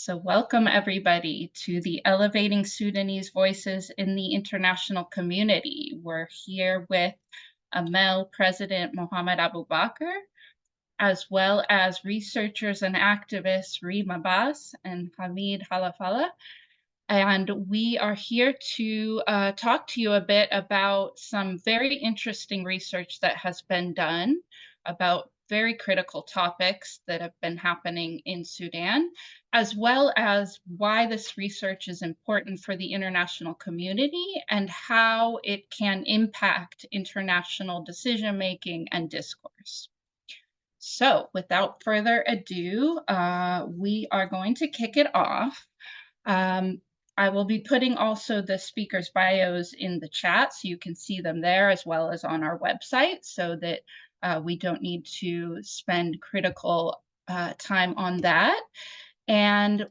So, welcome everybody to the Elevating Sudanese Voices in the International Community. We're here with Amel President Mohammed Abu Bakr, as well as researchers and activists Reem Abbas and Hamid Halafala. And we are here to talk to you a bit about some very interesting research that has been done about very critical topics that have been happening in Sudan, as well as why this research is important for the international community and how it can impact international decision making and discourse. So, without further ado, we are going to kick it off. Um, I will be putting also the speakers' bios in the chat so you can see them there as well as on our website so that we don't need to spend critical time on that. And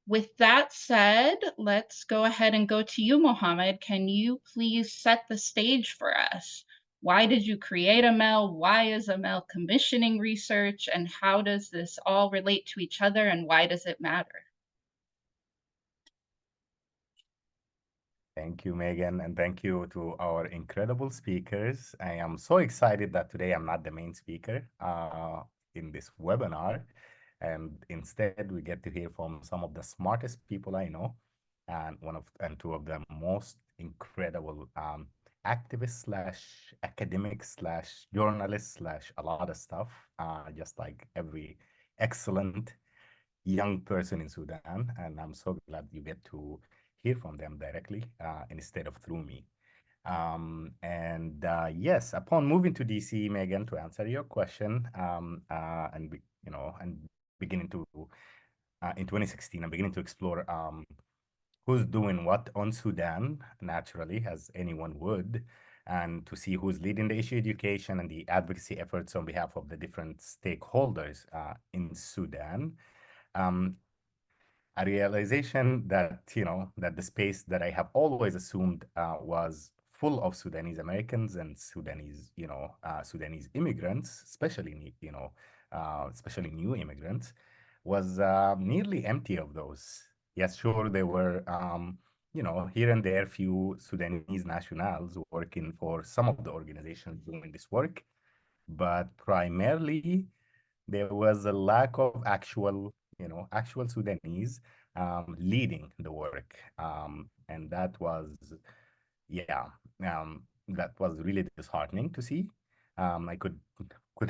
with that said, let's go ahead and go to you, Mohammed. Can you please set the stage for us? Why did you create AMEL? Why is AMEL commissioning research? And how does this all relate to each other? And why does it matter? Thank you, Megan, and thank you to our incredible speakers. I am so excited that today I'm not the main speaker in this webinar, and instead we get to hear from some of the smartest people I know, and two of the most incredible activists slash academics slash journalists slash a lot of stuff, just like every excellent young person in Sudan. And I'm so glad you get to hear from them directly instead of through me. Yes, upon moving to DC, Megan, to answer your question, and beginning to in 2016, I'm beginning to explore who's doing what on Sudan, naturally, as anyone would, and to see who's leading the issue education and the advocacy efforts on behalf of the different stakeholders in Sudan. Um, a realization that that the space that I have always assumed was full of Sudanese Americans and Sudanese immigrants, especially new immigrants, was nearly empty of those. Yes, sure, there were here and there few Sudanese nationals working for some of the organizations doing this work, but primarily there was a lack of actual Sudanese leading the work. And yeah, that was really disheartening to see. I could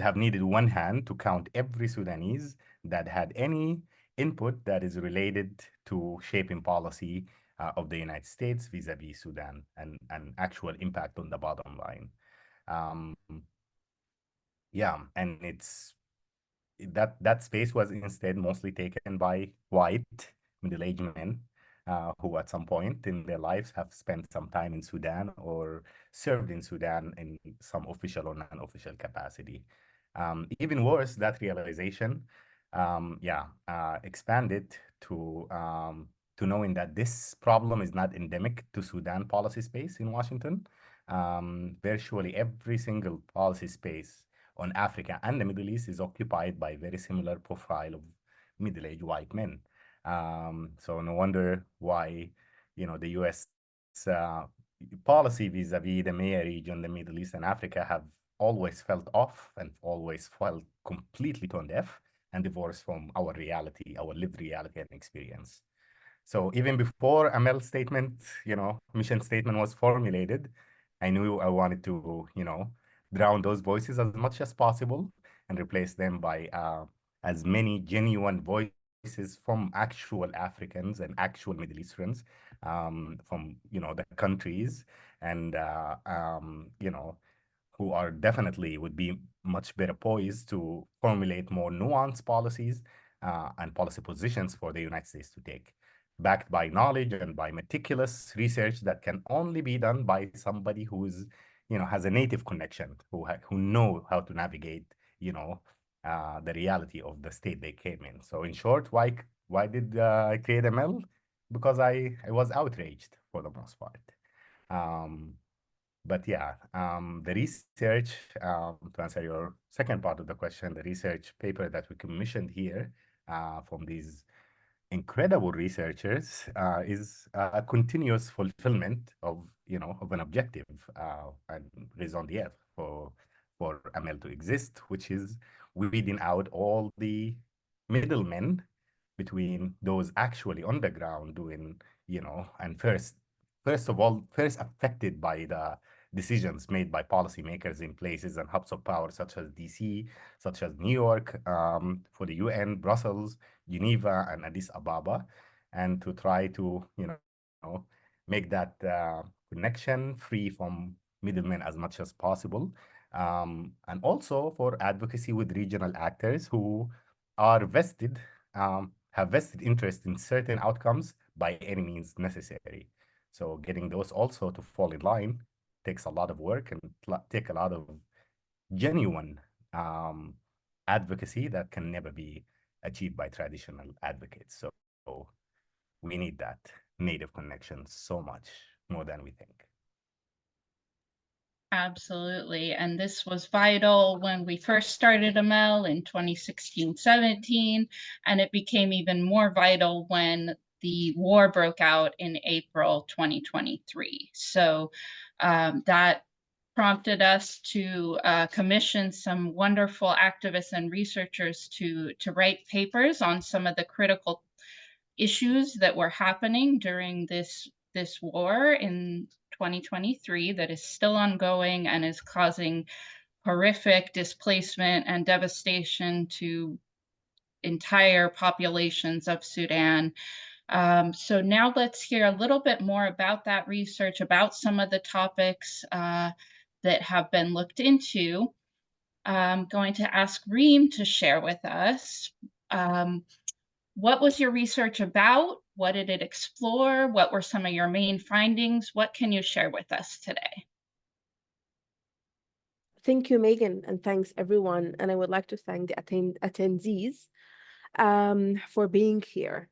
have needed one hand to count every Sudanese that had any input that is related to shaping policy of the United States vis-a-vis Sudan and an actual impact on the bottom line. Um, yeah, and that space was instead mostly taken by white middle-aged men who at some point in their lives have spent some time in Sudan or served in Sudan in some official or non-official capacity. Even worse, that realization, expanded to knowing that this problem is not endemic to Sudan policy space in Washington. Virtually every single policy space on Africa and the Middle East is occupied by very similar profile of middle-aged white men. So no wonder why, the U.S. Uh, policy vis-a-vis the MEA region, the Middle East and Africa have always felt off and always felt completely tone deaf and divorced from our reality, our lived reality and experience. So even before Amel's statement, mission statement was formulated, I knew I wanted to, drown those voices as much as possible and replace them by as many genuine voices from actual Africans and actual Middle Easterns from, the countries and, who are definitely would be much better poised to formulate more nuanced policies and policy positions for the United States to take, backed by knowledge and by meticulous research that can only be done by somebody who's, has a native connection, who know how to navigate, the reality of the state they came in. So in short, why did I create ML? Because I was outraged for the most part. But yeah, the research, to answer your second part of the question, the research paper that we commissioned here from these incredible researchers is a continuous fulfillment of of an objective and raison d'être for Amel to exist, which is weeding out all the middlemen between those actually on the ground doing, and first of all, first affected by the decisions made by policymakers in places and hubs of power such as DC, such as New York, for the UN, Brussels, Geneva, and Addis Ababa, and to try to, make that connection free from middlemen as much as possible. And also for advocacy with regional actors who are have vested interest in certain outcomes by any means necessary. So getting those also to fall in line takes a lot of work and take a lot of genuine um, advocacy that can never be achieved by traditional advocates. So we need that native connection so much more than we think. Absolutely. And this was vital when we first started AMEL in 2016-17, and it became even more vital when the war broke out in April 2023. So that prompted us to commission some wonderful activists and researchers to write papers on some of the critical issues that were happening during this war in 2023 that is still ongoing and is causing horrific displacement and devastation to entire populations of Sudan. So now let's hear a little bit more about that research, about some of the topics that have been looked into. I'm going to ask Reem to share with us. What was your research about? What did it explore? What were some of your main findings? What can you share with us today? Thank you, Megan, and thanks everyone. And I would like to thank the attendees for being here.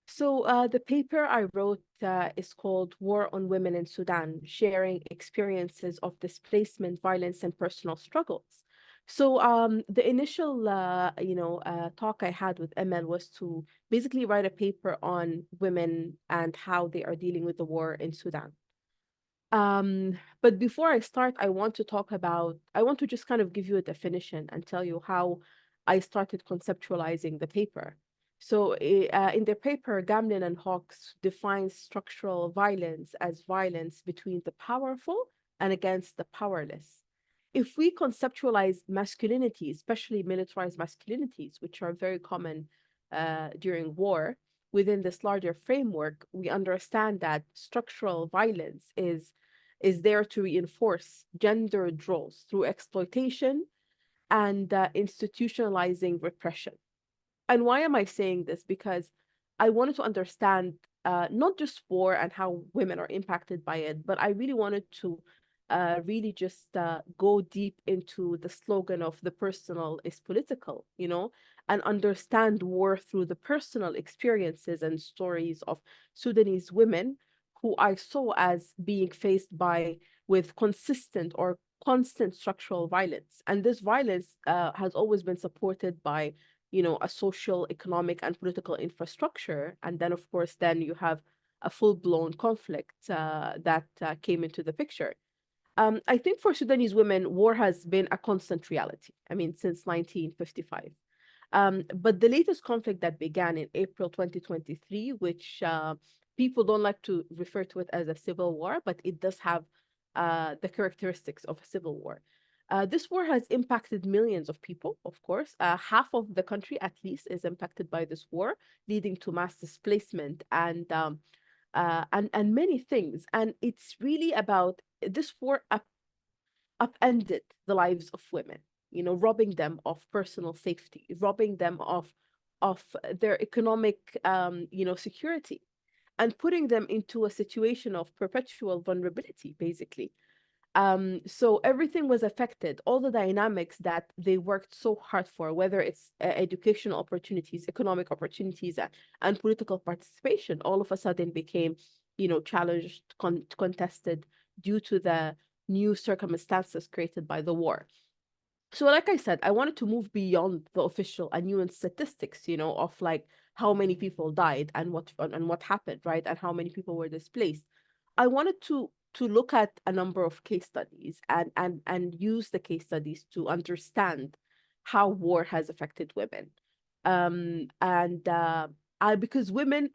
So the paper I wrote is called War on Women in Sudan, Sharing Experiences of Displacement, Violence, and Personal Struggles. So the initial, talk I had with Emel was to basically write a paper on women and how they are dealing with the war in Sudan. But before I start, I want to just kind of give you a definition and tell you how I started conceptualizing the paper. So in their paper, Gamlin and Hawkes defines structural violence as violence between the powerful and against the powerless. If we conceptualize masculinity, especially militarized masculinities, which are very common during war, within this larger framework, we understand that structural violence is there to reinforce gendered roles through exploitation and institutionalizing repression. And why am I saying this? Because I wanted to understand not just war and how women are impacted by it, but I really wanted to really just go deep into the slogan of the personal is political, and understand war through the personal experiences and stories of Sudanese women who I saw as being faced with consistent or constant structural violence. And this violence has always been supported by a social, economic, and political infrastructure. And then, of course, then you have a full-blown conflict that came into the picture. I think for Sudanese women, war has been a constant reality. I mean, since 1955. But the latest conflict that began in April 2023, which people don't like to refer to it as a civil war, but it does have the characteristics of a civil war. This war has impacted millions of people, of course. Half of the country, at least, is impacted by this war, leading to mass displacement and many things. And it's really about this war upended the lives of women, robbing them of personal safety, robbing them of their economic, security, and putting them into a situation of perpetual vulnerability, basically. So everything was affected, all the dynamics that they worked so hard for, whether it's educational opportunities, economic opportunities, and political participation, all of a sudden became, challenged, contested due to the new circumstances created by the war. So like I said, I wanted to move beyond the official and nuanced statistics, of like how many people died and what happened, right? And how many people were displaced. I wanted to look at a number of case studies and use the case studies to understand how war has affected women. And I because women,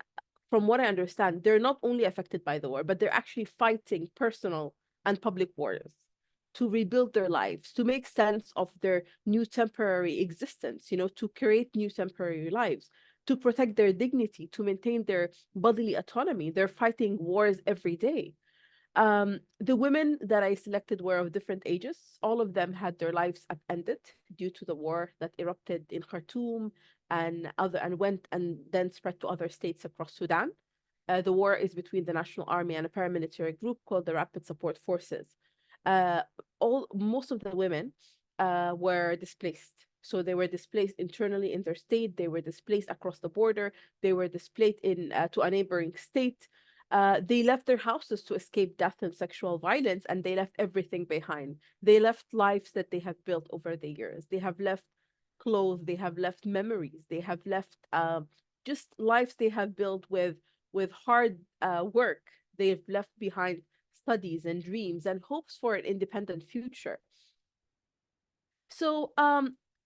from what I understand, they're not only affected by the war, but they're actually fighting personal and public wars to rebuild their lives, to make sense of their new temporary existence, to create new temporary lives, to protect their dignity, to maintain their bodily autonomy. They're fighting wars every day. The women that I selected were of different ages. All of them had their lives upended due to the war that erupted in Khartoum and went and then spread to other states across Sudan. The war is between the National Army and a paramilitary group called the Rapid Support Forces. Uh, most of the women were displaced. So they were displaced internally in their state. They were displaced across the border. They were displaced to a neighboring state. They left their houses to escape death and sexual violence, and they left everything behind. They left lives that they have built over the years. They have left clothes. They have left memories. They have left just lives they have built with hard work. They've left behind studies and dreams and hopes for an independent future. So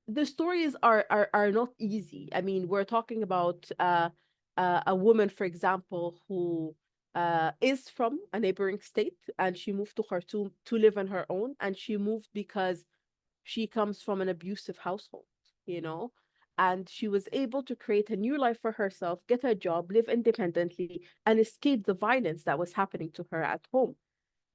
the stories are not easy. I mean, we're talking about a woman, for example, who is from a neighboring state, and she moved to Khartoum to live on her own, and she moved because she comes from an abusive household, you know, and she was able to create a new life for herself, get a job, live independently, and escape the violence that was happening to her at home.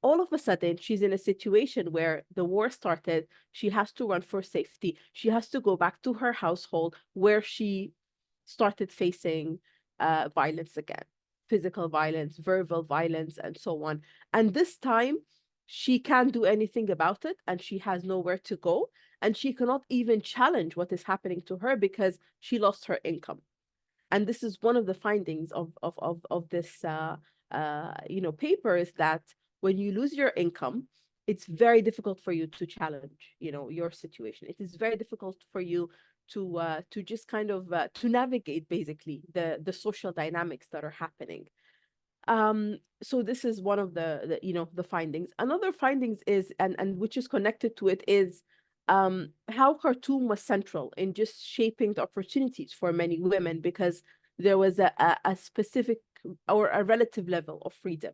All of a sudden, she's in a situation where the war started. She has to run for safety. She has to go back to her household where she started facing violence again, physical violence, verbal violence, and so on. And this time, she can't do anything about it, and she has nowhere to go. And she cannot even challenge what is happening to her because she lost her income. And this is one of the findings of this paper, is that when you lose your income, it's very difficult for you to challenge your situation. It is very difficult for you to just kind of to navigate basically the social dynamics that are happening. So this is one of the findings. Another findings is, and which is connected to it, is how Khartoum was central in just shaping the opportunities for many women, because there was a specific or a relative level of freedom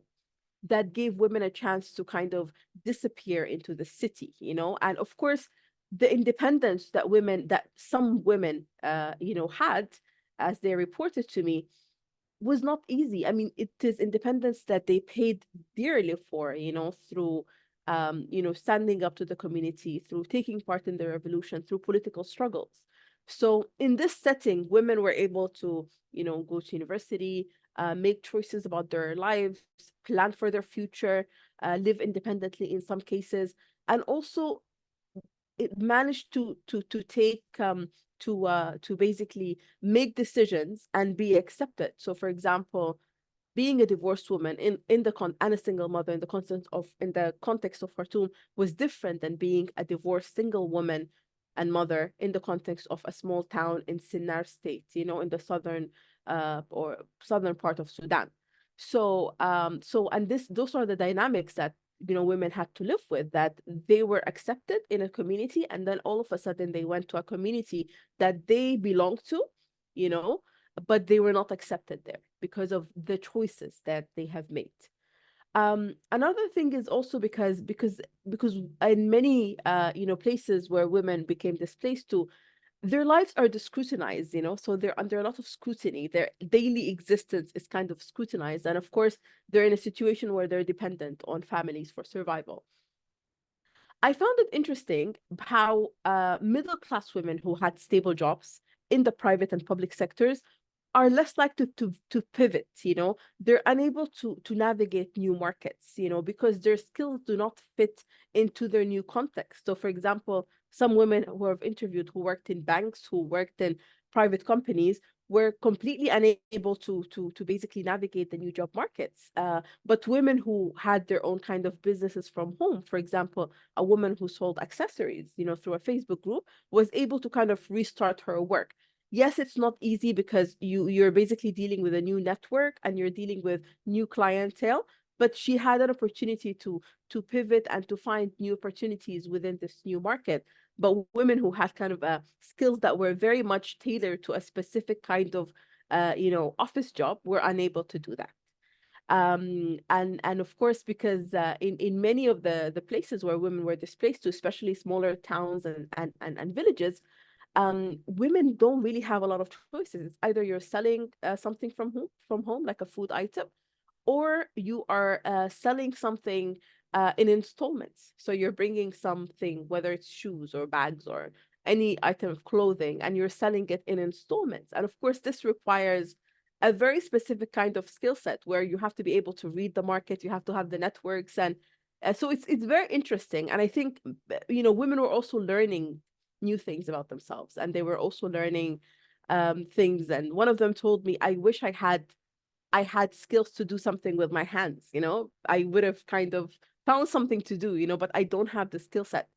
that gave women a chance to kind of disappear into the city, and of course the independence that some women had, as they reported to me, was not easy. I mean, it is independence that they paid dearly for, through standing up to the community, through taking part in the revolution, through political struggles. So in this setting, women were able to, go to university, make choices about their lives, plan for their future, live independently in some cases, and also it managed to take to basically make decisions and be accepted. So for example, being a divorced woman and a single mother in the context of Khartoum was different than being a divorced single woman and mother in the context of a small town in Sinnar state, in the southern part of Sudan. So and those are the dynamics that women had to live with, that they were accepted in a community, and then all of a sudden they went to a community that they belonged to, you know but they were not accepted there because of the choices that they have made. Another thing is also because in many places where women became displaced to, their lives are scrutinized, so they're under a lot of scrutiny. Their daily existence is kind of scrutinized, and of course they're in a situation where they're dependent on families for survival. I found it interesting how middle class women who had stable jobs in the private and public sectors are less likely to pivot. They're unable to navigate new markets, because their skills do not fit into their new context. So for example, some women who I've interviewed who worked in banks, who worked in private companies, were completely unable to basically navigate the new job markets. But women who had their own kind of businesses from home, for example, a woman who sold accessories, through a Facebook group, was able to kind of restart her work. Yes, it's not easy because you're basically dealing with a new network and you're dealing with new clientele, but she had an opportunity to pivot and to find new opportunities within this new market. But women who had kind of skills that were very much tailored to a specific kind of office job were unable to do that. And of course, because in many of the places where women were displaced to, especially smaller towns and villages, women don't really have a lot of choices. It's either you're selling something from home, like a food item, or you are selling something in installments. So you're bringing something, whether it's shoes or bags or any item of clothing, and you're selling it in installments. And of course, this requires a very specific kind of skill set where you have to be able to read the market, you have to have the networks, and so it's very interesting. And I think women were also learning new things about themselves, and they were also learning things. And one of them told me, I wish I had skills to do something with my hands, I would have kind of found something to do, but I don't have the skill set.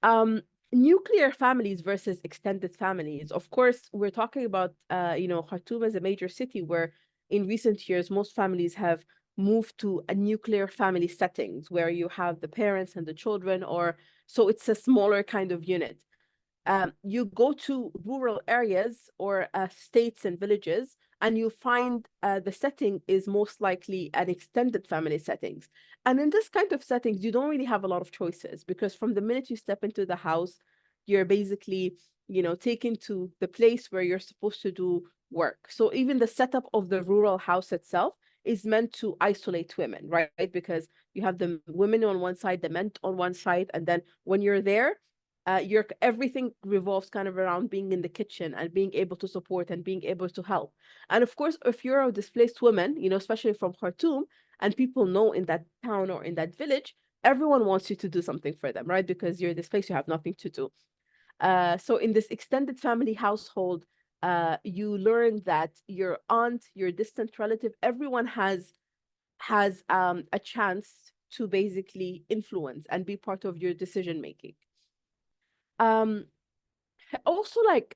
Um, Nuclear families versus extended families. Of course, we're talking about, Khartoum as a major city where in recent years, most families have moved to a nuclear family settings where you have the parents and the children, or so it's a smaller kind of unit. You go to rural areas or states and villages, and you find the setting is most likely an extended family settings. And in this kind of settings, you don't really have a lot of choices because from the minute you step into the house, you're basically, taken to the place where you're supposed to do work. So even the setup of the rural house itself is meant to isolate women, right? Because you have the women on one side, the men on one side, and then when you're there, your everything revolves kind of around being in the kitchen and being able to support and being able to help. And of course, if you're a displaced woman, especially from Khartoum, and people know in that town or in that village, everyone wants you to do something for them, right? Because you're displaced, you have nothing to do. So in this extended family household, you learn that your aunt, your distant relative, everyone has a chance to basically influence and be part of your decision making. Um, Also, like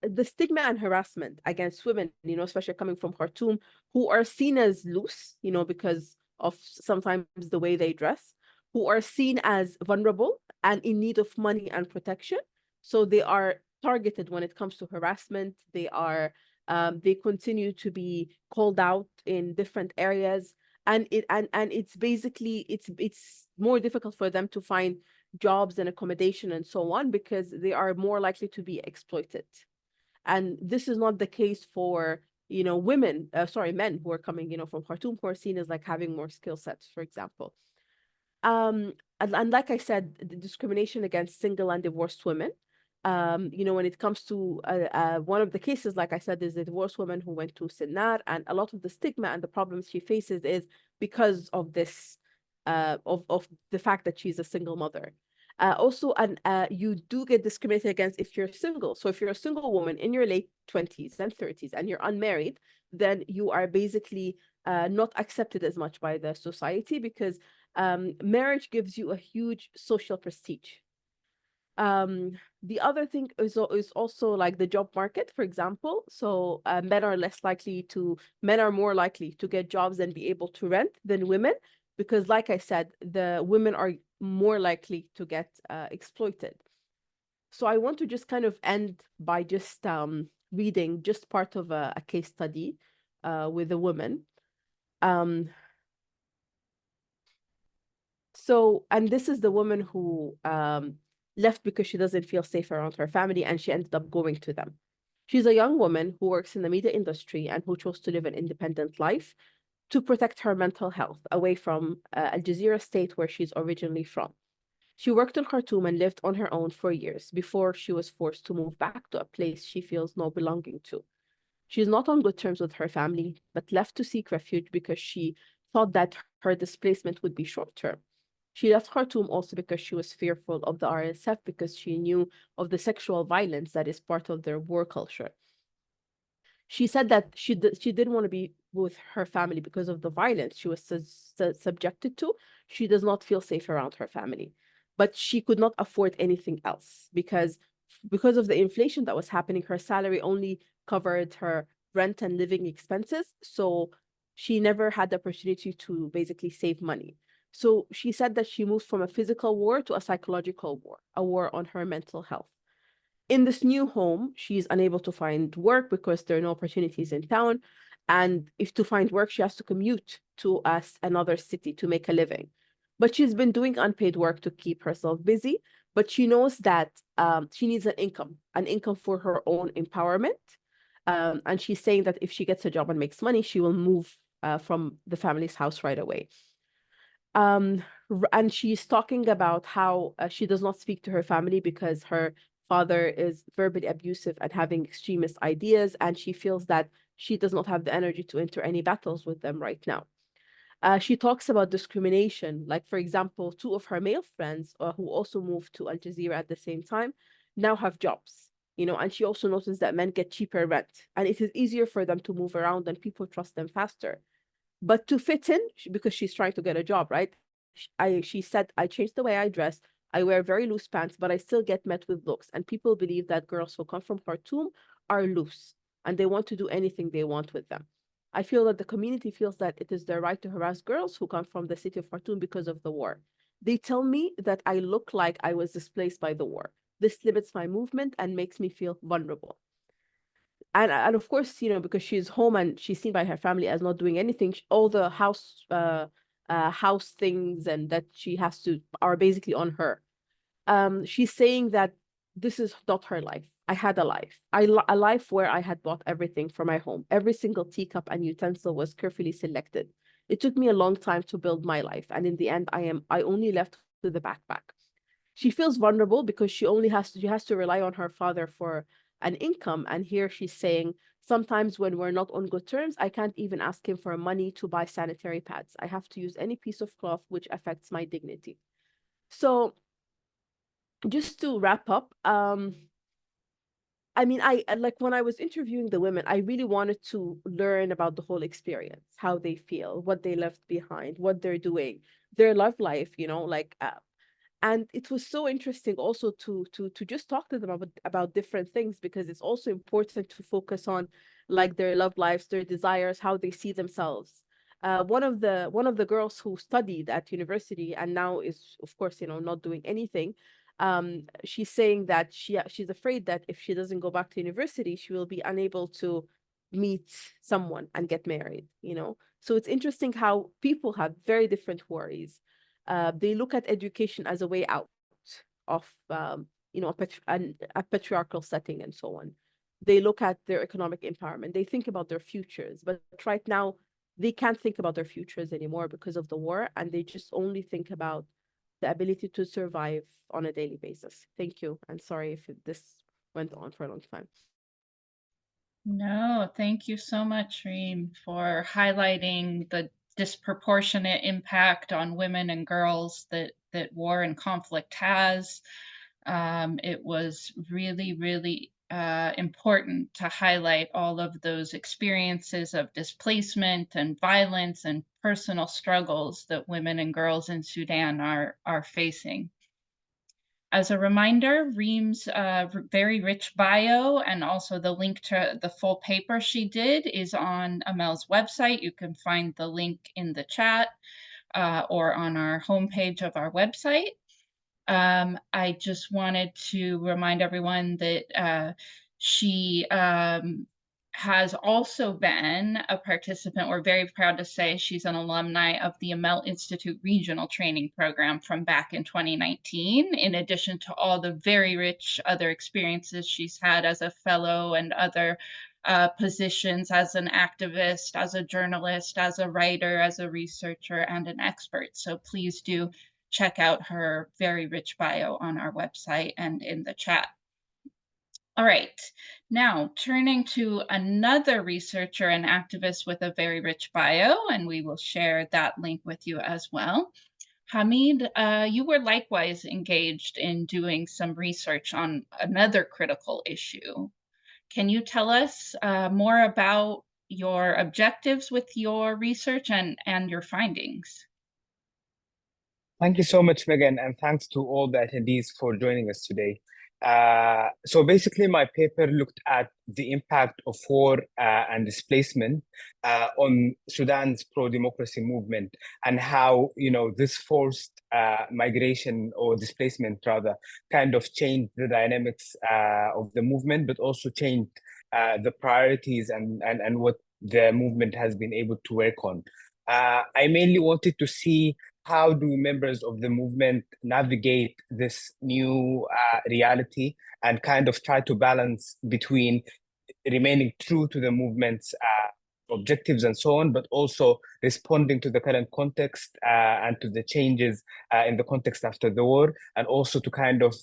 the stigma and harassment against women, especially coming from Khartoum, who are seen as loose, because of sometimes the way they dress, who are seen as vulnerable and in need of money and protection. So they are targeted when it comes to harassment. They continue to be called out in different areas. And it's basically it's more difficult for them to find jobs and accommodation and so on because they are more likely to be exploited. And this is not the case for, men who are coming, from Khartoum, who are seen as like having more skill sets, for example. And like I said, the discrimination against single and divorced women. When it comes to one of the cases, like I said, is a divorced woman who went to Sinnar, and a lot of the stigma and the problems she faces is because of this, of the fact that she's a single mother. Also, and you do get discriminated against if you're single. So if you're a single woman in your late 20s and 30s and you're unmarried, then you are basically not accepted as much by the society because marriage gives you a huge social prestige. The other thing is also like the job market, for example. So men are more likely to get jobs and be able to rent than women, because like I said, the women are more likely to get exploited. So I want to just kind of end by just reading just part of a case study with a woman. Um, and this is the woman who left because she doesn't feel safe around her family, and she ended up going to them. She's a young woman who works in the media industry and who chose to live an independent life to protect her mental health away from Al Jazeera state where she's originally from. She worked in Khartoum and lived on her own for years before she was forced to move back to a place she feels no belonging to. She's not on good terms with her family, but left to seek refuge because she thought that her displacement would be short term. She left Khartoum also because she was fearful of the RSF because she knew of the sexual violence that is part of their war culture. She said that she didn't want to be with her family because of the violence she was subjected to. She does not feel safe around her family, but she could not afford anything else because because of the inflation that was happening, her salary only covered her rent and living expenses. So she never had the opportunity to basically save money. So she said that she moved from a physical war to a psychological war, a war on her mental health. In this new home, she's unable to find work because there are no opportunities in town. And if to find work, she has to commute to another city to make a living. But she's been doing unpaid work to keep herself busy. But she knows that she needs an income for her own empowerment. And she's saying that if she gets a job and makes money, she will move from the family's house right away. And she's talking about how she does not speak to her family because her father is verbally abusive and having extremist ideas, and she feels that she does not have the energy to enter any battles with them right now. She talks about discrimination, like, for example, two of her male friends who also moved to Al Jazeera at the same time now have jobs, and she also noticed that men get cheaper rent, and it is easier for them to move around and people trust them faster. But to fit in, because she's trying to get a job, right? She said, I changed the way I dress. I wear very loose pants, but I still get met with looks. And people believe that girls who come from Khartoum are loose and they want to do anything they want with them. I feel that the community feels that it is their right to harass girls who come from the city of Khartoum because of the war. They tell me that I look like I was displaced by the war. This limits my movement and makes me feel vulnerable. And of course, because she's home and she's seen by her family as not doing anything, all the house things and that she has to are basically on her. She's saying that this is not her life. I had a life. A life where I had bought everything for my home. Every single teacup and utensil was carefully selected. It took me a long time to build my life, and in the end, I only left with the backpack. She feels vulnerable because she has to rely on her father for an income. And here she's saying, sometimes when we're not on good terms, I can't even ask him for money to buy sanitary pads. I have to use any piece of cloth which affects my dignity. So just to wrap up, I mean, I like when I was interviewing the women, I really wanted to learn about the whole experience, how they feel, what they left behind, what they're doing, their love life, and it was so interesting also to just talk to them about different things, because it's also important to focus on like their love lives, their desires, how they see themselves. One of the girls who studied at university and now is, of course, not doing anything. She's saying that she's afraid that if she doesn't go back to university, she will be unable to meet someone and get married. So it's interesting how people have very different worries. They look at education as a way out of a patriarchal setting and so on. They look at their economic empowerment. They think about their futures, but right now they can't think about their futures anymore because of the war, and they just only think about the ability to survive on a daily basis. Thank you, and sorry if this went on for a long time. No, thank you so much, Reem, for highlighting the disproportionate impact on women and girls that war and conflict has. It was really, really important to highlight all of those experiences of displacement and violence and personal struggles that women and girls in Sudan are facing. As a reminder, Reem's very rich bio and also the link to the full paper she did is on Amel's website. You can find the link in the chat or on our homepage of our website. I just wanted to remind everyone that she has also been a participant. We're very proud to say she's an alumni of the Amel Institute Regional Training Program from back in 2019, in addition to all the very rich other experiences she's had as a fellow and other positions as an activist, as a journalist, as a writer, as a researcher, and an expert. So please do check out her very rich bio on our website and in the chat. All right, now turning to another researcher and activist with a very rich bio, and we will share that link with you as well. Hamid, you were likewise engaged in doing some research on another critical issue. Can you tell us more about your objectives with your research and your findings? Thank you so much, Megan, and thanks to all the attendees for joining us today. So basically, my paper looked at the impact of war and displacement on Sudan's pro-democracy movement, and how this forced migration or displacement rather kind of changed the dynamics of the movement, but also changed the priorities and what the movement has been able to work on. I mainly wanted to see how do members of the movement navigate this new reality and kind of try to balance between remaining true to the movement's objectives and so on, but also responding to the current context and to the changes in the context after the war, and also to kind of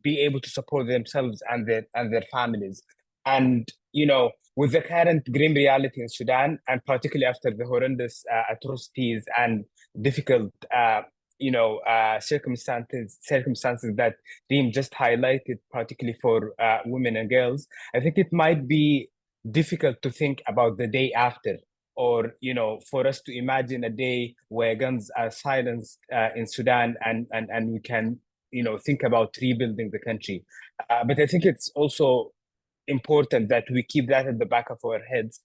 be able to support themselves and their families. And with the current grim reality in Sudan, and particularly after the horrendous atrocities and difficult circumstances that Reem just highlighted, particularly for women and girls, I think it might be difficult to think about the day after, or for us to imagine a day where guns are silenced in Sudan, and we can think about rebuilding the country. But I think it's also important that we keep that at the back of our heads,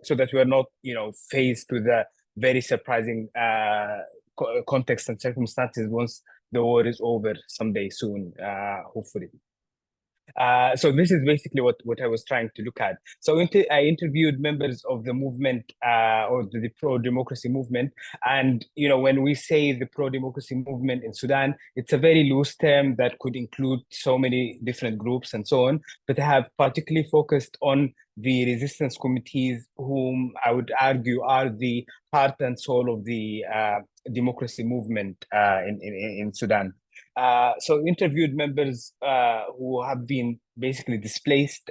so that we're not faced with a very surprising context and circumstances once the war is over someday soon, hopefully. So this is basically what I was trying to look at. So I interviewed members of the movement, or the pro-democracy movement. And, when we say the pro-democracy movement in Sudan, it's a very loose term that could include so many different groups and so on. But I have particularly focused on the resistance committees, whom I would argue are the heart and soul of the democracy movement in Sudan. So interviewed members who have been basically displaced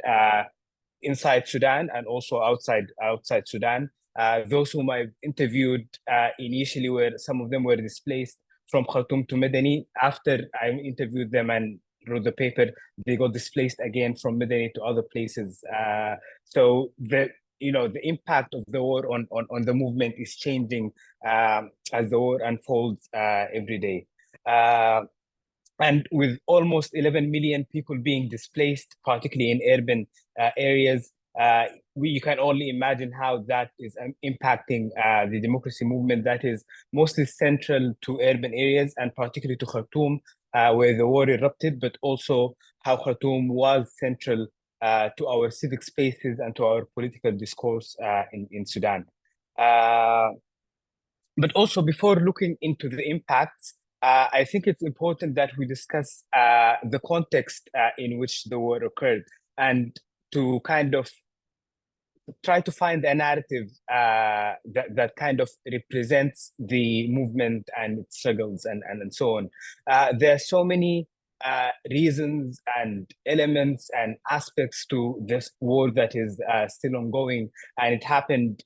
inside Sudan and also outside Sudan. Those whom I've interviewed initially some of them were displaced from Khartoum to Medani. After I interviewed them and wrote the paper, they got displaced again from Medani to other places. So the impact of the war on the movement is changing as the war unfolds every day. And with almost 11 million people being displaced, particularly in urban areas, you can only imagine how that is impacting the democracy movement that is mostly central to urban areas, and particularly to Khartoum, where the war erupted, but also how Khartoum was central to our civic spaces and to our political discourse in Sudan. But also, before looking into the impacts, I think it's important that we discuss the context in which the war occurred, and to kind of try to find a narrative that kind of represents the movement and its struggles and so on. There are so many reasons and elements and aspects to this war that is still ongoing, and it happened,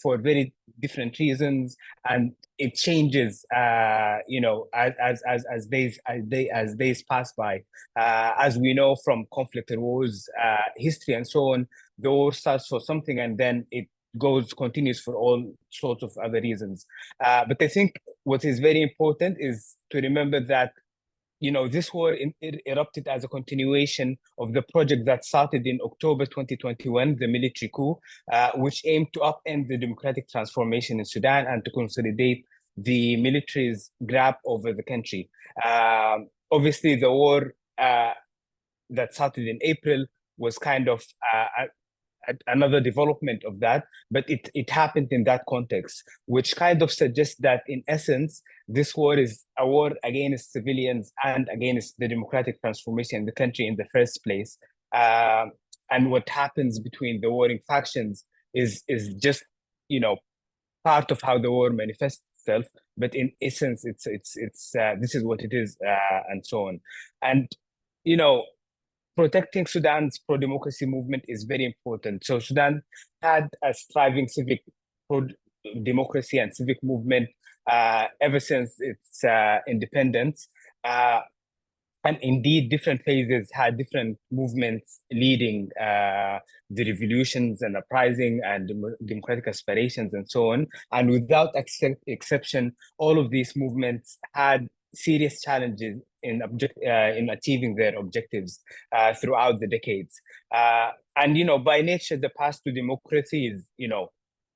for very different reasons, and it changes, as days pass by. As we know from conflict and wars history and so on, the war starts for something and then it continues for all sorts of other reasons. But I think what is very important is to remember that this war erupted as a continuation of the project that started in October 2021, the military coup, which aimed to upend the democratic transformation in Sudan and to consolidate the military's grab over the country. Obviously, the war that started in April was kind of another development of that, but it happened in that context, which kind of suggests that in essence, this war is a war against civilians and against the democratic transformation in the country in the first place. And what happens between the warring factions is just, part of how the war manifests itself. But in essence, it's this is what it is, and so on. And, protecting Sudan's pro-democracy movement is very important. So Sudan had a thriving civic pro-democracy and civic movement ever since its independence. And indeed, different phases had different movements leading the revolutions and uprising and democratic aspirations and so on. And without exception, all of these movements had serious challenges in achieving their objectives throughout the decades. And by nature, the path to democracy is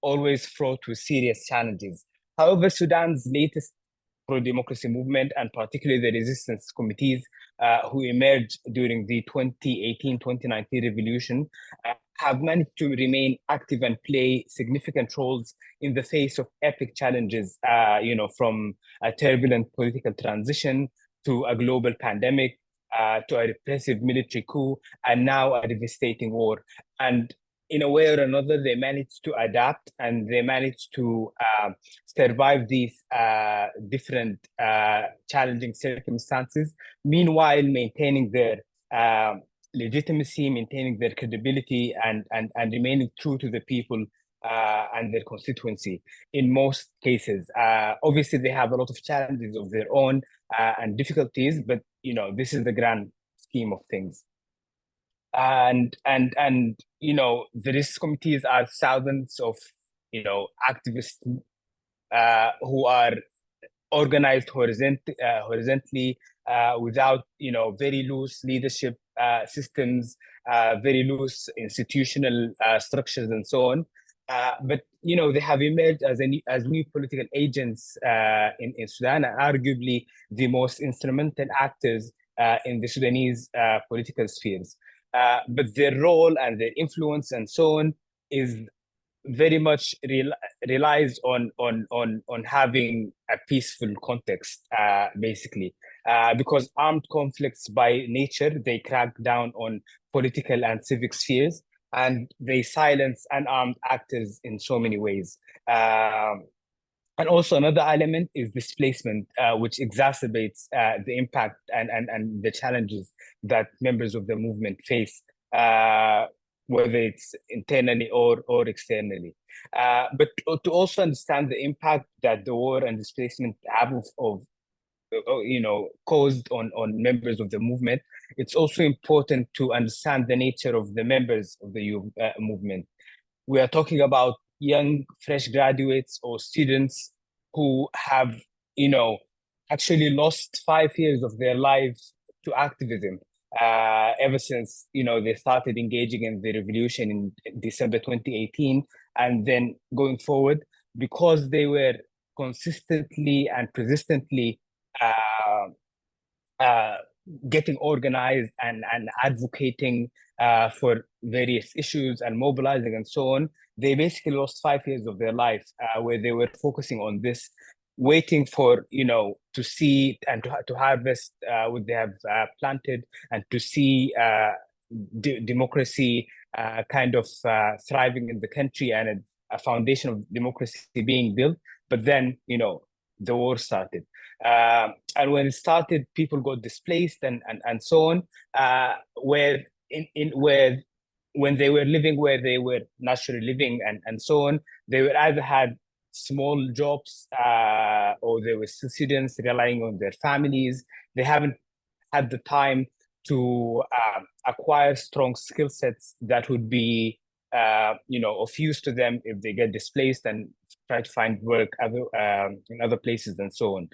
always fraught with serious challenges. However, Sudan's latest pro-democracy movement, and particularly the resistance committees who emerged during the 2018-2019 revolution, have managed to remain active and play significant roles in the face of epic challenges, from a turbulent political transition to a global pandemic, to a repressive military coup, and now a devastating war. And in a way or another, they managed to adapt and they managed to survive these different challenging circumstances, meanwhile maintaining their legitimacy, maintaining their credibility, and remaining true to the people and their constituency in most cases. Obviously, they have a lot of challenges of their own and difficulties, but this is the grand scheme of things. And the risk committees are thousands of activists who are organized horizontally without very loose leadership systems, very loose institutional structures, and so on. But they have emerged as new political agents in Sudan, and arguably the most instrumental actors in the Sudanese political spheres. But their role and their influence and so on is very much relies on having a peaceful context, basically, because armed conflicts by nature, they crack down on political and civic spheres, and they silence unarmed actors in so many ways. And also another element is displacement, which exacerbates the impact and the challenges that members of the movement face, whether it's internally or externally. But to also understand the impact that the war and displacement have caused on members of the movement, it's also important to understand the nature of the members of the movement. We are talking about young, fresh graduates or students who have, actually lost 5 years of their lives to activism ever since, they started engaging in the revolution in December 2018, and then going forward, because they were consistently and persistently getting organized and advocating for various issues and mobilizing and so on. They basically lost 5 years of their life where they were focusing on this, waiting for, to see and to harvest what they have planted, and to see democracy kind of thriving in the country, and a foundation of democracy being built. But then, the war started. And when it started, people got displaced and so on, where when they were living where they were naturally living and so on, they were either had small jobs or they were students relying on their families. They haven't had the time to acquire strong skill sets that would be of use to them if they get displaced and try to find work in other places and so on.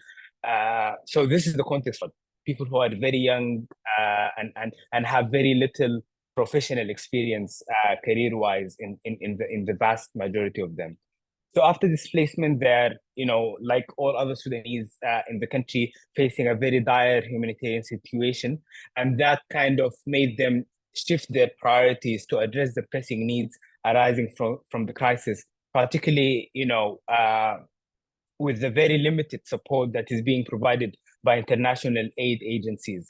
So this is the context for people who are very young and have very little professional experience career-wise in the vast majority of them. So after displacement, they're, like all other Sudanese in the country, facing a very dire humanitarian situation. And that kind of made them shift their priorities to address the pressing needs arising from the crisis, particularly, with the very limited support that is being provided by international aid agencies.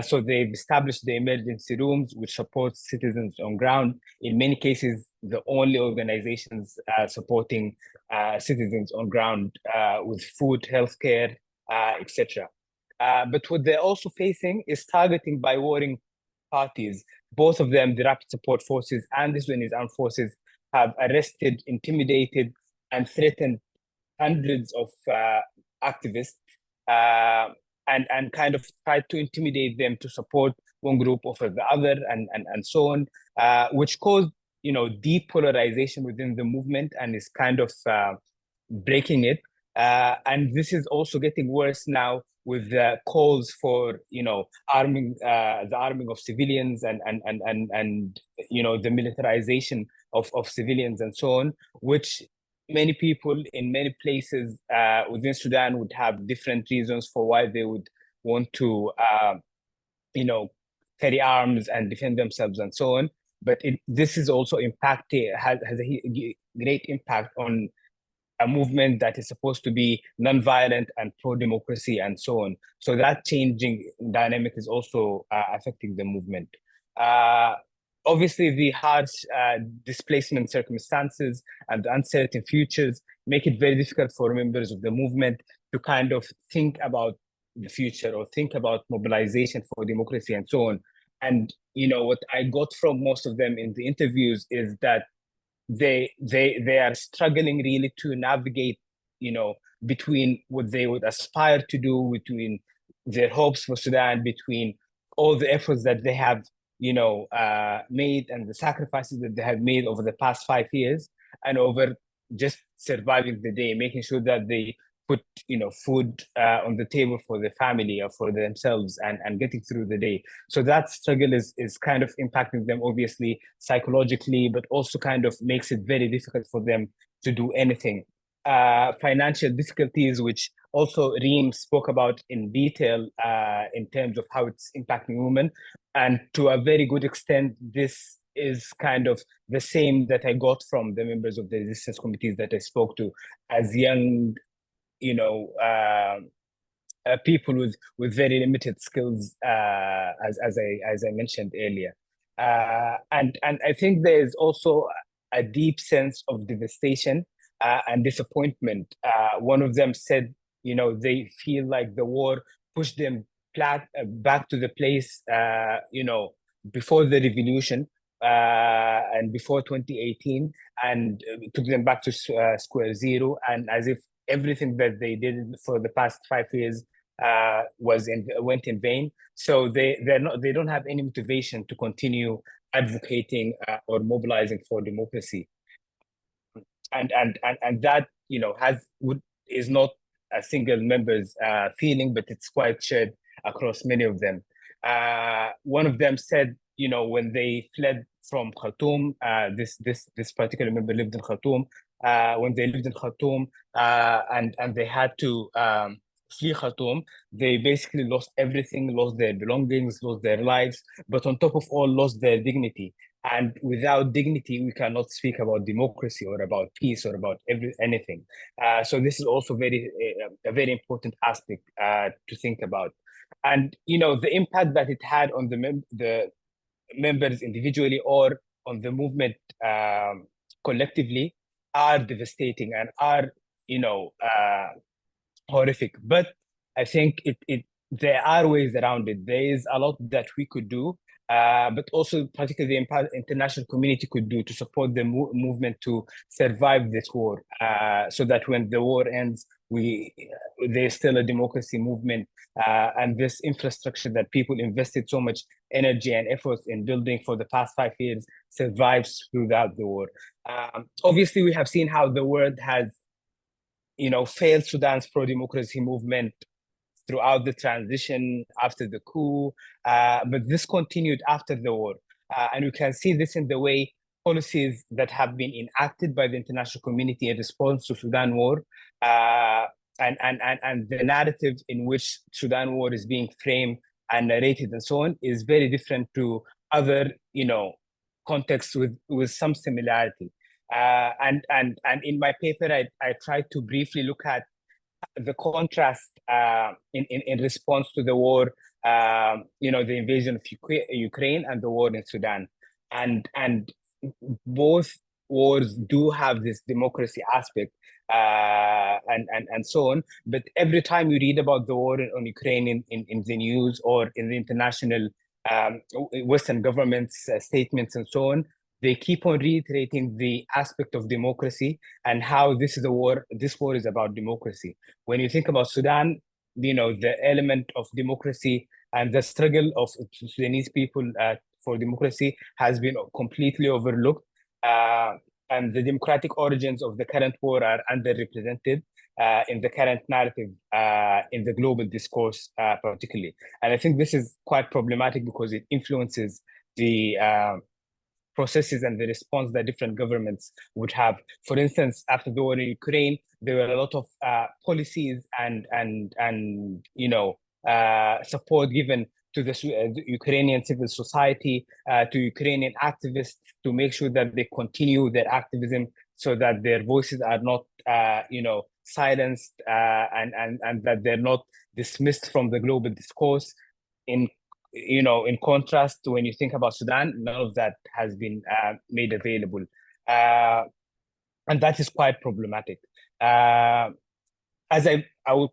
So they've established the emergency rooms, which support citizens on ground. In many cases, the only organizations supporting citizens on ground with food, healthcare, etc. But what they're also facing is targeting by warring parties. Both of them, the Rapid Support Forces and the Sudanese Armed Forces, have arrested, intimidated, and threatened hundreds of activists and kind of tried to intimidate them to support one group over the other and so on, which caused deep polarization within the movement and is kind of breaking it. And this is also getting worse now with the calls for, arming the arming of civilians and the militarization of civilians and so on, which many people in many places within Sudan would have different reasons for why they would want to, carry arms and defend themselves and so on. But this is also has a great impact on a movement that is supposed to be non-violent and pro-democracy and so on. So that changing dynamic is also affecting the movement. Obviously, the harsh displacement circumstances and the uncertain futures make it very difficult for members of the movement to kind of think about the future or think about mobilization for democracy and so on. And what I got from most of them in the interviews is that they are struggling really to navigate, between what they would aspire to do, between their hopes for Sudan, between all the efforts that they have, made and the sacrifices that they have made over the past 5 years, and over just surviving the day, making sure that they put food on the table for the family or for themselves, and getting through the day. So that struggle is kind of impacting them, obviously psychologically, but also kind of makes it very difficult for them to do anything. Financial difficulties, which also Reem spoke about in detail in terms of how it's impacting women, and to a very good extent this is kind of the same that I got from the members of the resistance committees that I spoke to as young, people with very limited skills, as I mentioned earlier, and I think there is also a deep sense of devastation and disappointment. One of them said, they feel like the war pushed them back to the place, before the revolution and before 2018, and took them back to square zero, and as if everything that they did for the past 5 years went in vain. So they don't have any motivation to continue advocating or mobilizing for democracy, and that is not a single member's feeling, but it's quite shared across many of them. One of them said, when they fled from Khartoum, this particular member lived in Khartoum. When they lived in Khartoum and they had to flee Khartoum, they basically lost everything, lost their belongings, lost their lives, but on top of all, lost their dignity. And without dignity, we cannot speak about democracy or about peace or about anything. So this is also a very important aspect to think about. And the impact that it had on the members individually or on the movement collectively are devastating and are horrific. But I think there are ways around it. There is a lot that we could do, but also particularly the international community could do to support the movement to survive this war, so that when the war ends, there's still a democracy movement, and this infrastructure that people invested so much energy and effort in building for the past 5 years survives throughout the war. Obviously, we have seen how the world has failed Sudan's pro-democracy movement throughout the transition after the coup, but this continued after the war. And you can see this in the way policies that have been enacted by the international community in response to Sudan war, and the narrative in which Sudan war is being framed and narrated and so on is very different to other, contexts with some similarity. And in my paper, I tried to briefly look at the contrast in response to the war, the invasion of Ukraine and the war in Sudan, and both wars do have this democracy aspect, and so on. But every time you read about the war on Ukraine in the news or in the international Western governments' statements and so on, they keep on reiterating the aspect of democracy and how this war is about democracy. When you think about Sudan, the element of democracy and the struggle of Sudanese people for democracy has been completely overlooked, and the democratic origins of the current war are underrepresented. in the current narrative, in the global discourse, particularly. And I think this is quite problematic because it influences the processes and the response that different governments would have. For instance, after the war in Ukraine, there were a lot of policies and support given to the Ukrainian civil society, to Ukrainian activists, to make sure that they continue their activism, so that their voices are not silenced, and that they're not dismissed from the global discourse. In contrast to when you think about Sudan, none of that has been made available, and that is quite problematic. As I will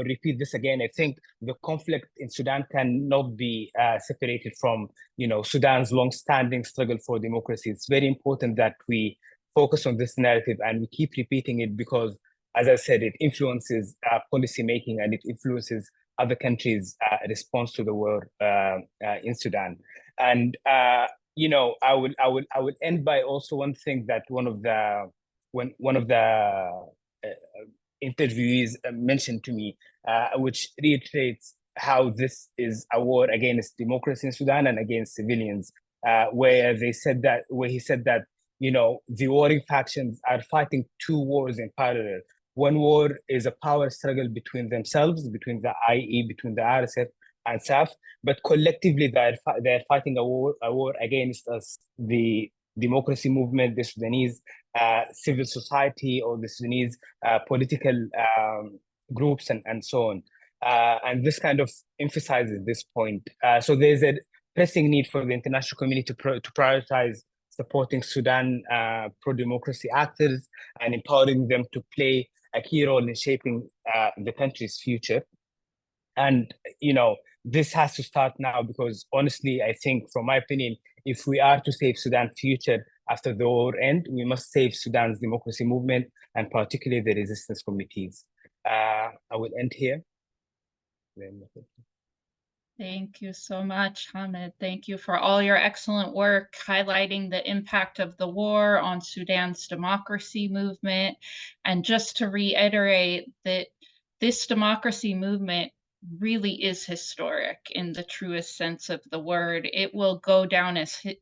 repeat this again. I think the conflict in Sudan cannot be separated from Sudan's long-standing struggle for democracy. It's very important that we focus on this narrative and we keep repeating it, because, as I said, it influences policy making, and it influences other countries' response to the war in Sudan. And I will end by also one thing that one of the interviewees mentioned to me, which reiterates how this is a war against democracy in Sudan and against civilians, where he said that the warring factions are fighting two wars in parallel. One war is a power struggle between themselves, between the IE, between the RSF and SAF, but collectively they're fighting a war against us, the democracy movement, the Sudanese civil society, or the Sudanese political groups, and so on. And this kind of emphasizes this point. So there's a pressing need for the international community to prioritize supporting Sudan pro-democracy actors and empowering them to play a key role in shaping the country's future. And this has to start now, because honestly, I think, from my opinion, if we are to save Sudan's future after the war end, we must save Sudan's democracy movement, and particularly the resistance committees. I will end here. Thank you so much, Hamid. Thank you for all your excellent work highlighting the impact of the war on Sudan's democracy movement. And just to reiterate that this democracy movement really is historic in the truest sense of the word. It will go down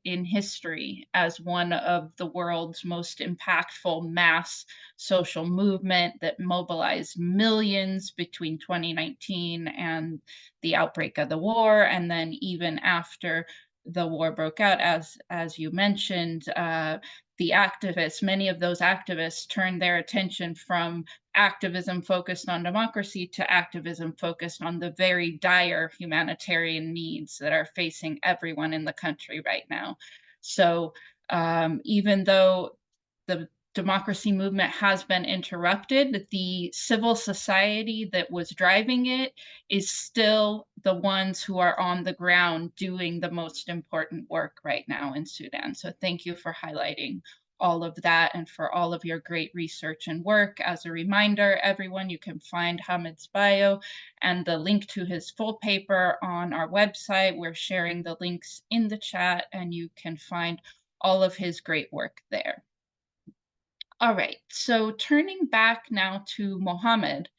in history as one of the world's most impactful mass social movement that mobilized millions between 2019 and the outbreak of the war, and then even after the war broke out, as you mentioned, the activists, many of those activists turned their attention from activism focused on democracy to activism focused on the very dire humanitarian needs that are facing everyone in the country right now. So even though the democracy movement has been interrupted, the civil society that was driving it is still the ones who are on the ground doing the most important work right now in Sudan. So thank you for highlighting all of that and for all of your great research and work. As a reminder, everyone, you can find Hamid's bio and the link to his full paper on our website. We're sharing the links in the chat, and you can find all of his great work there. All right, so turning back now to Mohammed,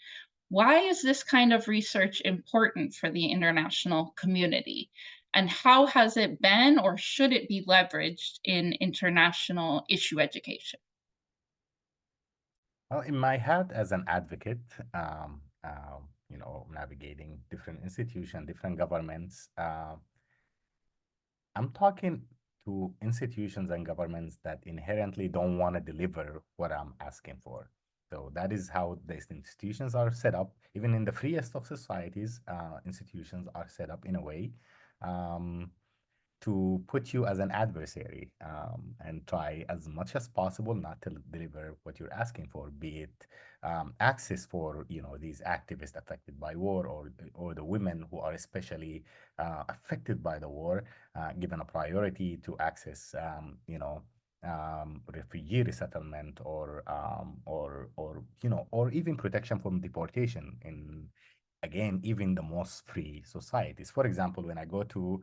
why is this kind of research important for the international community? And how has it been, or should it be leveraged in international issue education? Well, in my head as an advocate, navigating different institutions, different governments, I'm talking to institutions and governments that inherently don't want to deliver what I'm asking for. So that is how these institutions are set up. Even in the freest of societies, institutions are set up in a way to put you as an adversary, and try as much as possible not to deliver what you're asking for, be it access for these activists affected by war, or the women who are especially affected by the war, given a priority to access refugee resettlement, or even protection from deportation in, again, even the most free societies. For example, when I go to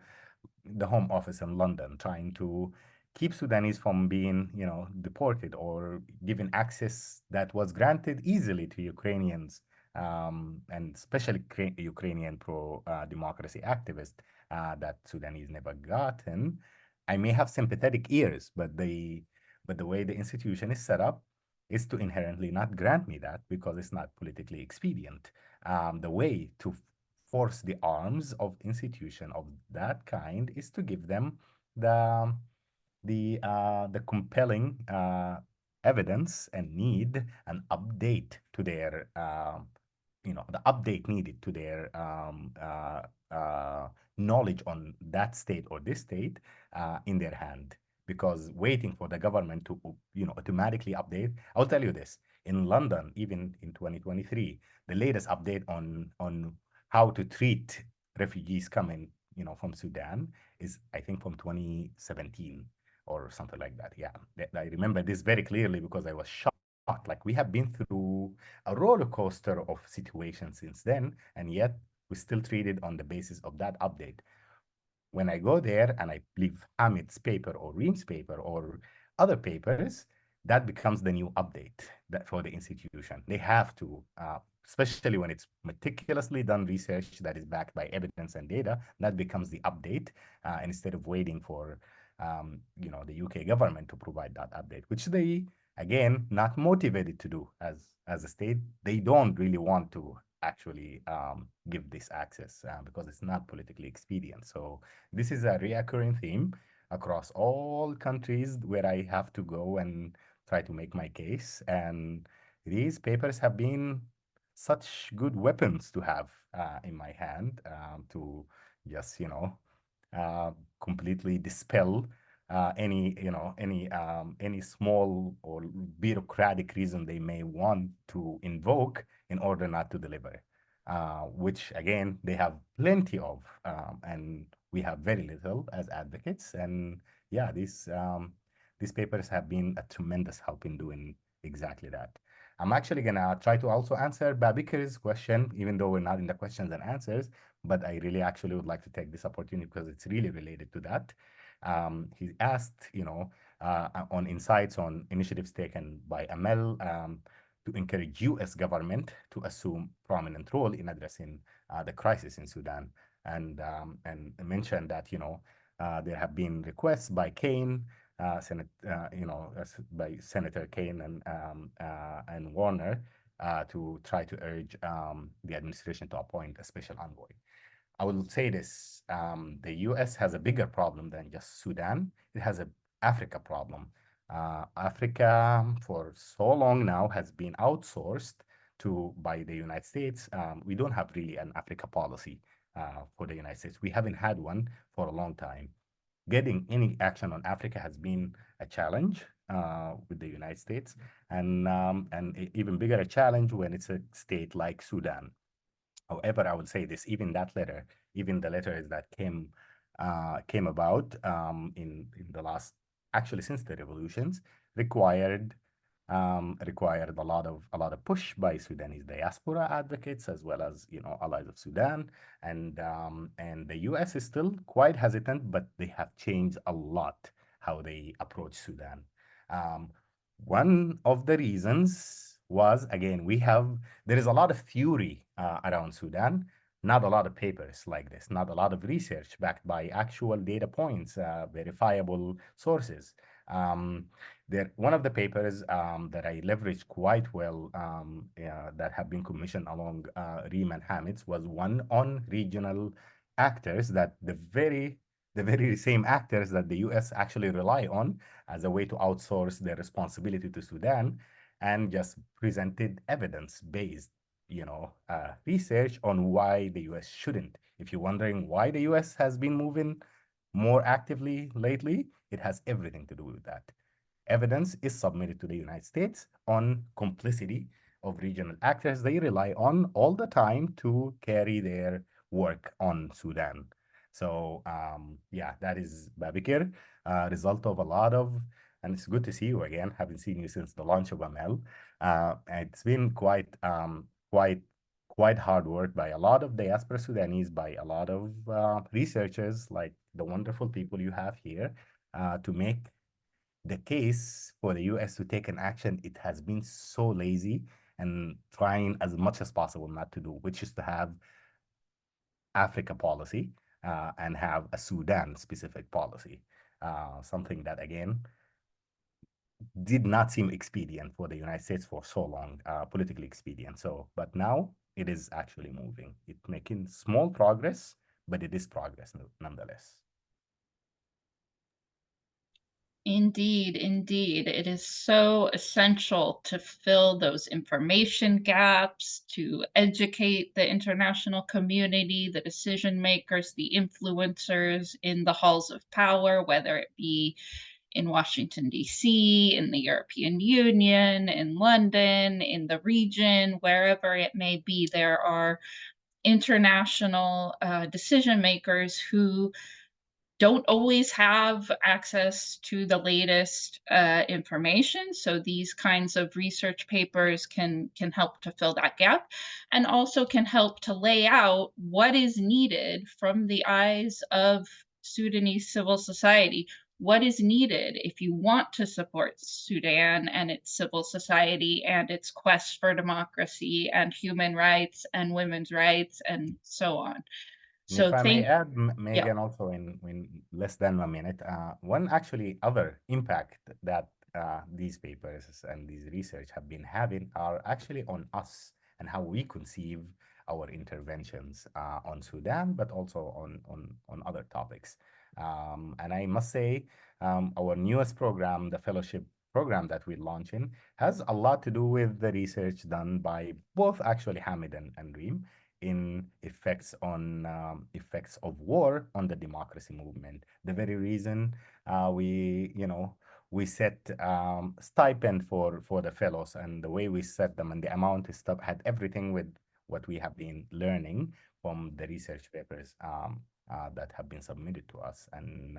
the Home Office in London trying to keep Sudanese from being, deported or given access that was granted easily to Ukrainians, and especially Ukrainian pro-democracy activists that Sudanese never gotten. I may have sympathetic ears, but the way the institution is set up is to inherently not grant me that because it's not politically expedient. The way to force the arms of institution of that kind is to give them the the compelling evidence and need an update to their the update needed to their knowledge on that state or this state in their hand, because waiting for the government to automatically update. I'll tell you this: in London, even in 2023, the latest update on how to treat refugees coming from Sudan is, I think, from 2017 or something like that. Yeah, I remember this very clearly because I was shocked. Like, we have been through a roller coaster of situations since then, and yet we still treated on the basis of that update. When I go there and I leave Hamid's paper or Reem's paper or other papers, that becomes the new update that for the institution. They have to, especially when it's meticulously done research that is backed by evidence and data, that becomes the update instead of waiting for the UK government to provide that update, which they, again, not motivated to do as a state. They don't really want to actually give this access because it's not politically expedient. So this is a reoccurring theme across all countries where I have to go and try to make my case. And these papers have been such good weapons to have in my hand to just, uh, completely dispel any small or bureaucratic reason they may want to invoke in order not to deliver, which again they have plenty of, and we have very little as advocates. And yeah, these papers have been a tremendous help in doing exactly that. I'm actually gonna try to also answer Babikir's question, even though we're not in the questions and answers, but I really actually would like to take this opportunity because it's really related to that. He asked, on insights on initiatives taken by Amel to encourage U.S. government to assume prominent role in addressing the crisis in Sudan, and mentioned that there have been requests by Kane, by Senator Kane and Warner to try to urge the administration to appoint a special envoy. I will say this, the US has a bigger problem than just Sudan. It has a Africa problem. Africa for so long now has been outsourced by the United States. We don't have really an Africa policy for the United States. We haven't had one for a long time. Getting any action on Africa has been a challenge with the United States, and even bigger a challenge when it's a state like Sudan. However, I would say this: even that letter, even the letters that came about in the last, actually since the revolutions, required required a lot of push by Sudanese diaspora advocates as well as allies of Sudan, and the U.S. is still quite hesitant, but they have changed a lot how they approach Sudan. Um, One of the reasons was, again, there is a lot of theory around Sudan, not a lot of papers like this, not a lot of research backed by actual data points, verifiable sources. Um, One of the papers that I leveraged quite well, that have been commissioned along Reem and Hamid's, was one on regional actors, that the very same actors that the US actually rely on as a way to outsource their responsibility to Sudan, and just presented evidence-based, research on why the US shouldn't. If you're wondering why the US has been moving more actively lately, it has everything to do with that. Evidence is submitted to the United States on complicity of regional actors they rely on all the time to carry their work on Sudan. So yeah, that is Babikir, result of a lot of, and it's good to see you again. Haven't seen you since the launch of ML. It's been quite hard work by a lot of diaspora Sudanese, by a lot of researchers like the wonderful people you have here, to make the case for the US to take an action, it has been so lazy and trying as much as possible not to do, which is to have Africa policy and have a Sudan specific policy. Something that, again, did not seem expedient for the United States for so long, politically expedient. So, but now it is actually moving. It's making small progress, but it is progress nonetheless. Indeed, indeed. It is so essential to fill those information gaps, to educate the international community, the decision makers, the influencers in the halls of power, whether it be in Washington, D.C., in the European Union, in London, in the region, wherever it may be. There are international decision makers who don't always have access to the latest information. So these kinds of research papers can help to fill that gap, and also can help to lay out what is needed from the eyes of Sudanese civil society. What is needed if you want to support Sudan and its civil society and its quest for democracy and human rights and women's rights and so on. And if So I may thank, add, yeah. Megan, also in less than a minute, one actually other impact that these papers and these research have been having are actually on us and how we conceive our interventions on Sudan, but also on other topics. And I must say, our newest program, the fellowship program that we're launching, has a lot to do with the research done by both actually Hamid and Reem in effects of war on the democracy movement. The very reason we set stipend for the fellows, and the way we set them and the amount of stuff had everything with what we have been learning from the research papers that have been submitted to us. And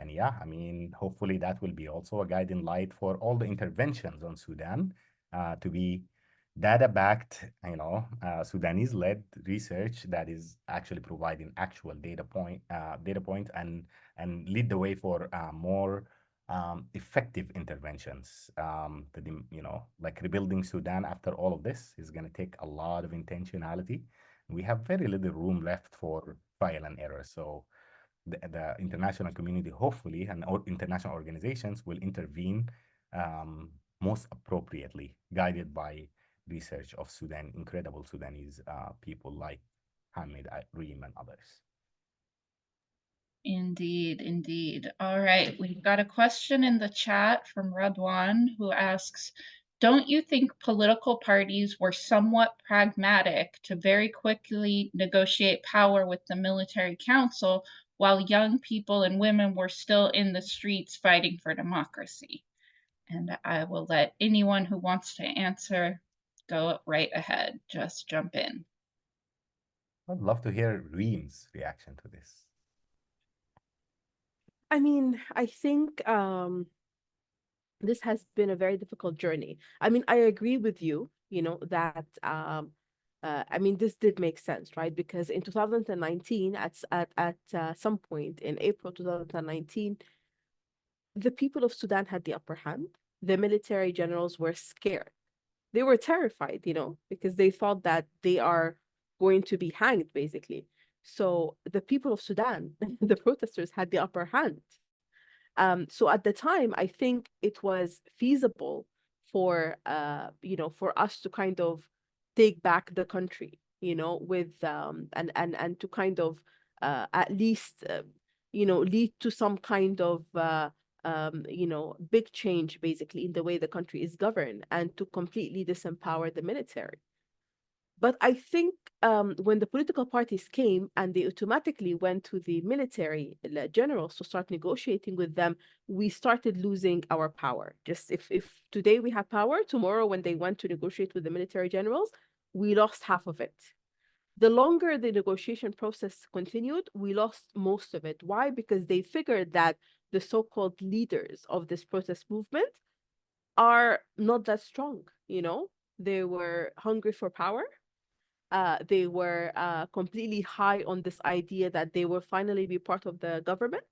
yeah, I mean, hopefully that will be also a guiding light for all the interventions on Sudan to be data-backed, Sudanese-led research that is actually providing actual data point, and lead the way for more effective interventions. Like rebuilding Sudan after all of this is going to take a lot of intentionality. We have very little room left for trial and error. So the international community, hopefully, and international organizations will intervene most appropriately, guided by research of incredible Sudanese people like Hamid, Reem, and others. Indeed, indeed. All right, we've got a question in the chat from Radwan who asks, don't you think political parties were somewhat pragmatic to very quickly negotiate power with the military council while young people and women were still in the streets fighting for democracy? And I will let anyone who wants to answer go right ahead. Just jump in. I'd love to hear Reem's reaction to this. I mean, I think this has been a very difficult journey. I mean, I agree with you, that I mean, this did make sense, right? Because in 2019, at some point in April 2019, the people of Sudan had the upper hand. The military generals were scared. They were terrified, because they thought that they are going to be hanged, basically. So the people of Sudan, the protesters, had the upper hand. So at the time, I think it was feasible for us to kind of take back the country, with and to kind of at least lead to some kind of big change basically in the way the country is governed and to completely disempower the military. But I think when the political parties came and they automatically went to the military generals to start negotiating with them, we started losing our power. Just if today we have power, tomorrow when they went to negotiate with the military generals, we lost half of it. The longer the negotiation process continued, we lost most of it. Why? Because they figured that the so-called leaders of this protest movement are not that strong, They were hungry for power. They were completely high on this idea that they will finally be part of the government.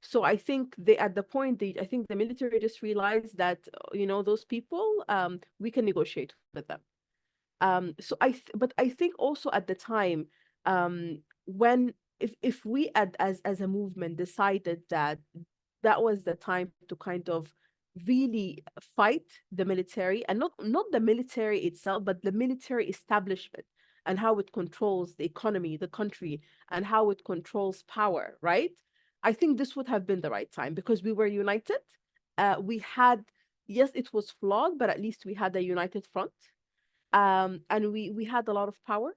So I think I think the military just realized that, those people, we can negotiate with them. But I think also at the time, when if we as a movement decided that that was the time to kind of really fight the military, and not the military itself, but the military establishment and how it controls the economy, the country, and how it controls power, right? I think this would have been the right time because we were united. We had, yes, it was flawed, but at least we had a united front, and we had a lot of power.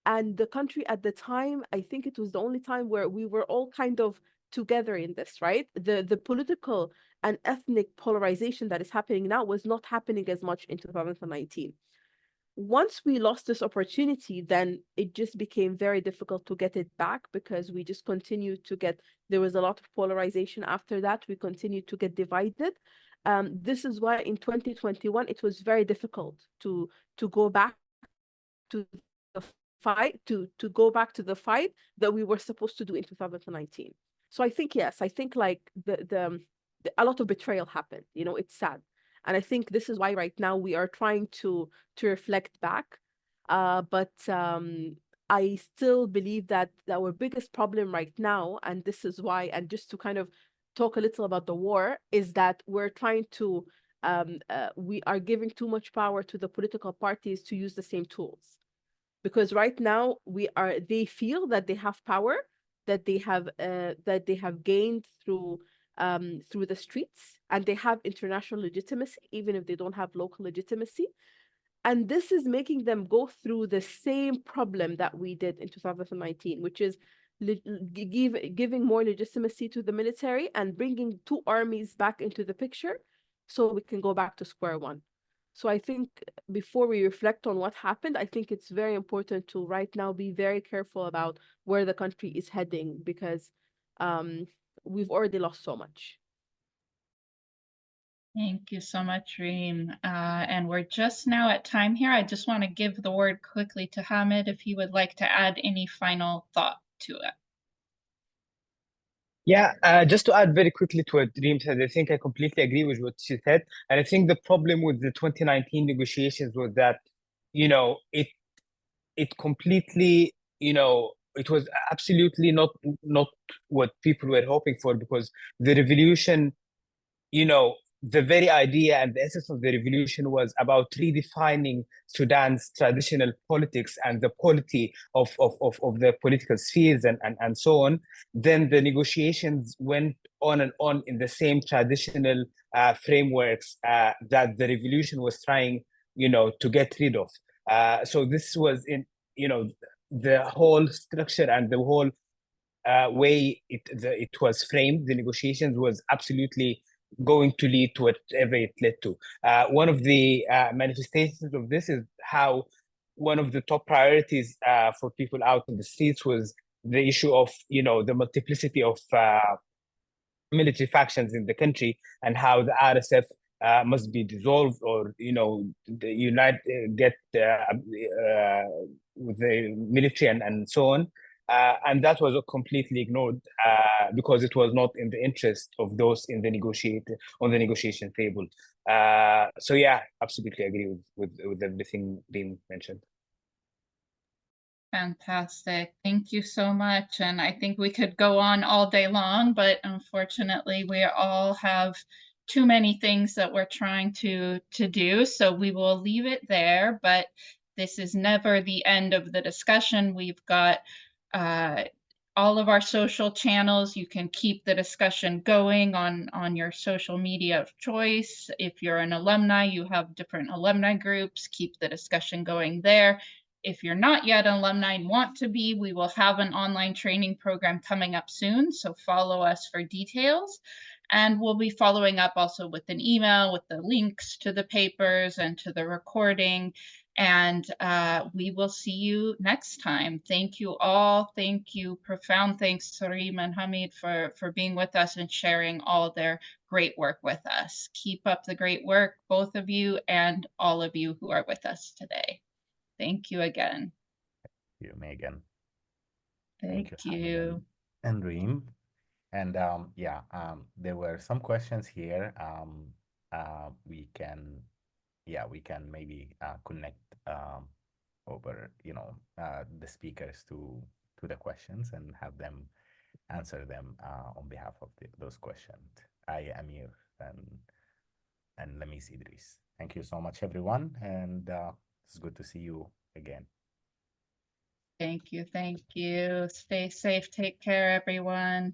And the country at the time, I think it was the only time where we were all kind of together in this, right? The political and ethnic polarization that is happening now was not happening as much in 2019. Once we lost this opportunity, then it just became very difficult to get it back because we just continued to get, there was a lot of polarization after that. We continued to get divided. This is why in 2021, it was very difficult to go back to the to go back to the fight that we were supposed to do in 2019. So I think, yes, I think like a lot of betrayal happened. It's sad. And I think this is why right now we are trying to reflect back. But I still believe that our biggest problem right now, and this is why, and just to kind of talk a little about the war, is that we're trying to we are giving too much power to the political parties to use the same tools, because right now they feel that they have power, that they have gained through the streets, and they have international legitimacy even if they don't have local legitimacy. And this is making them go through the same problem that we did in 2019, which is giving more legitimacy to the military and bringing two armies back into the picture so we can go back to square one. So I think before we reflect on what happened, I think it's very important to right now be very careful about where the country is heading, because we've already lost so much. Thank you so much, Reem. And we're just now at time here. I just want to give the word quickly to Hamid if he would like to add any final thought to it. Yeah, just to add very quickly to what Dream said, I think I completely agree with what she said. And I think the problem with the 2019 negotiations was that, it completely, it was absolutely not what people were hoping for, because the revolution, the very idea and the essence of the revolution was about redefining Sudan's traditional politics and the polity of the political spheres and so on. Then the negotiations went on and on in the same traditional frameworks that the revolution was trying, to get rid of. So this was the whole structure and the whole way it was framed. The negotiations was absolutely going to lead to whatever it led to. One of the manifestations of this is how one of the top priorities for people out in the streets was the issue of the multiplicity of military factions in the country, and how the RSF must be dissolved, or get with the military and so on. And that was completely ignored because it was not in the interest of those on the negotiation table. So yeah, absolutely agree with everything being mentioned. Fantastic. Thank you so much. And I think we could go on all day long, but unfortunately we all have too many things that we're trying to do. So we will leave it there, but this is never the end of the discussion. We've got all of our social channels. You can keep the discussion going on your social media of choice. If you're an alumni, you have different alumni groups. Keep the discussion going there. If you're not yet an alumni and want to be, we will have an online training program coming up soon, so follow us for details. And we'll be following up also with an email with the links to the papers and to the recording. And we will see you next time. Thank you all. Thank you. Profound thanks to Reem and Hamid for being with us and sharing all their great work with us. Keep up the great work, both of you and all of you who are with us today. Thank you again. Thank you, Megan. Thank Hamid you. and Reem. And yeah, there were some questions here. We can, yeah, we can maybe connect over, the speakers to the questions and have them answer them on behalf of those questions. I, Amir, and Lamis Idris. Thank you so much, everyone, and it's good to see you again. Thank you. Thank you. Stay safe. Take care, everyone.